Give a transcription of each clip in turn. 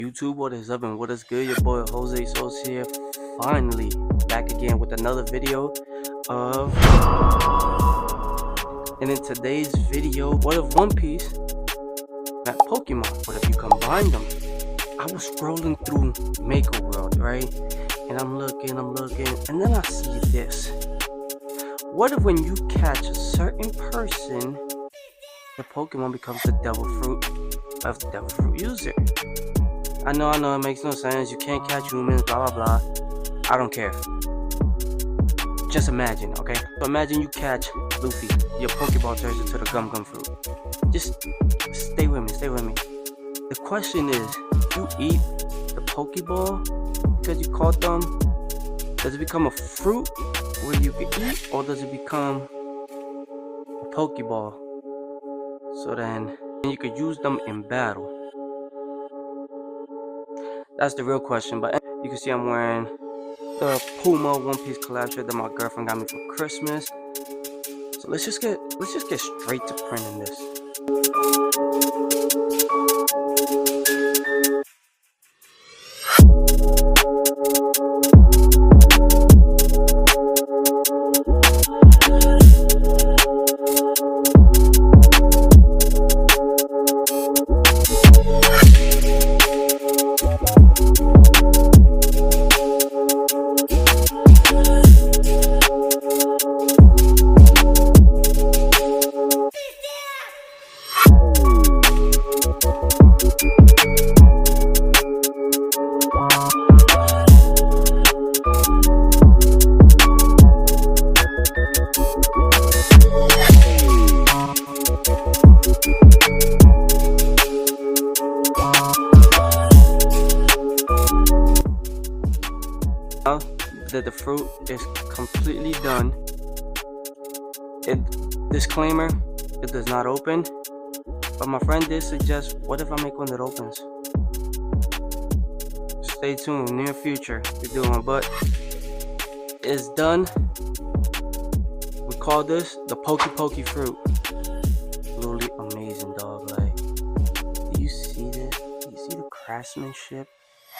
YouTube, what is up and what is good? Your boy Jose Sos here, finally back again with another video of. And in today's video, what if One Piece met Pokemon? What if you combine them? I was scrolling through Maker World, right? And I'm looking, and then I see this. What if when you catch a certain person, the Pokemon becomes the Devil Fruit of the Devil Fruit user? I know, it makes no sense. You can't catch humans, blah, blah, blah. I don't care. Just imagine, okay? So imagine you catch Luffy. Your Pokeball turns into the Gum Gum Fruit. Just stay with me. The question is, you eat the Pokeball because you caught them? Does it become a fruit where you can eat? Or does it become a Pokeball? So then you could use them in battle. That's the real question. But you can see I'm wearing the Puma One Piece collab shirt that my girlfriend got me for Christmas. So let's just get straight to printing this. Now that the fruit is completely done, disclaimer, it does not open, but my friend did suggest, what if I make one that opens? Stay tuned, near future to do one, but it's done. We call this the Pokey fruit. Literally amazing, dog. Like, do you see this? Do you see the craftsmanship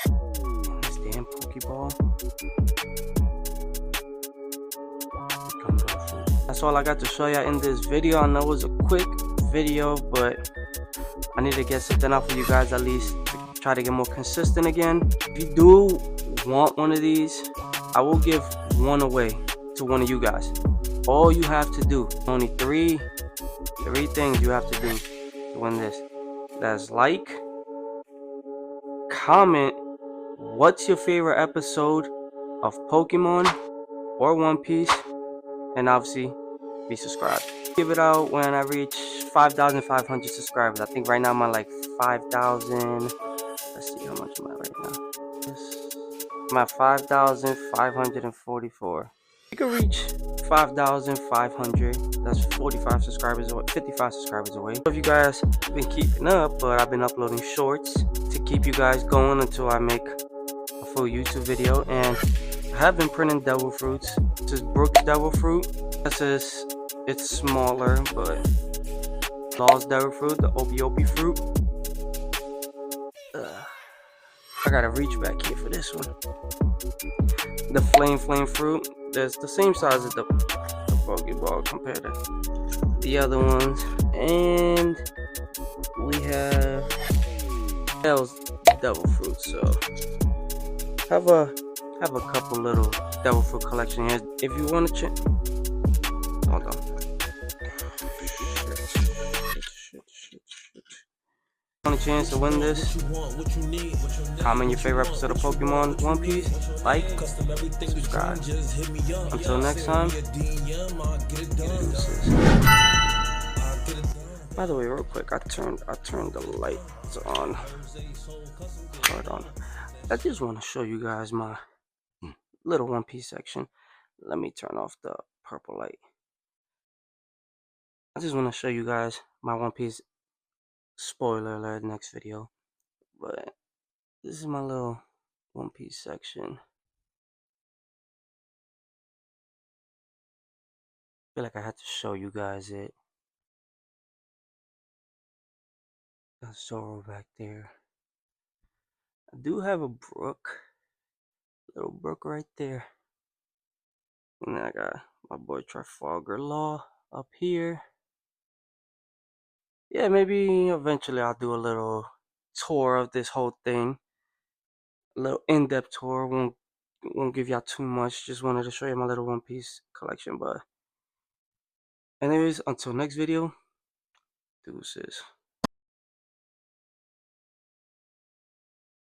in this damn Pokeball? That's all I got to show y'all in this video. I know it was a quick video, but I need to get something out for you guys, at least to try to get more consistent again. If you do want one of these, I will give one away to one of you guys. All you have to do, only three things you have to do to win this. That's like, comment what's your favorite episode of Pokemon or One Piece, and obviously be subscribed. Give it out when I reach 5,500 subscribers. I think right now I'm at like 5,000. Let's see, how much am I right now? I'm at 5,544. You can reach 5,500. That's 45 subscribers away, 55 subscribers away. If you guys have been keeping up, but I've been uploading shorts to keep you guys going until I make a full YouTube video. And I have been printing Devil Fruits. This is Brook's Devil Fruit. This is, it's smaller, but Law's Devil Fruit, the Opie Fruit. I gotta reach back here for this one. The Flame Fruit. That's the same size as the Pokeball compared to the other ones. And we have Hell's Devil Fruit. So have a couple little Devil Fruit collection here. If you want to hold on. Want a chance to win this? Comment your favorite episode of Pokemon One Piece, like, subscribe. Until next time, deuces. By the way, real quick, I turned the lights on. Hold on. I just want to show you guys my little One Piece section. Let me turn off the purple light. I just want to show you guys my One Piece. Spoiler alert, next video. But this is my little One Piece section. I feel like I had to show you guys it. Got Zoro back there. I do have a brook, little brook right there. And then I got my boy Trafalgar Law up here. Yeah, maybe eventually I'll do a little tour of this whole thing. A little in-depth tour. Won't give y'all too much. Just wanted to show you my little One Piece collection. But anyways, until next video, deuces.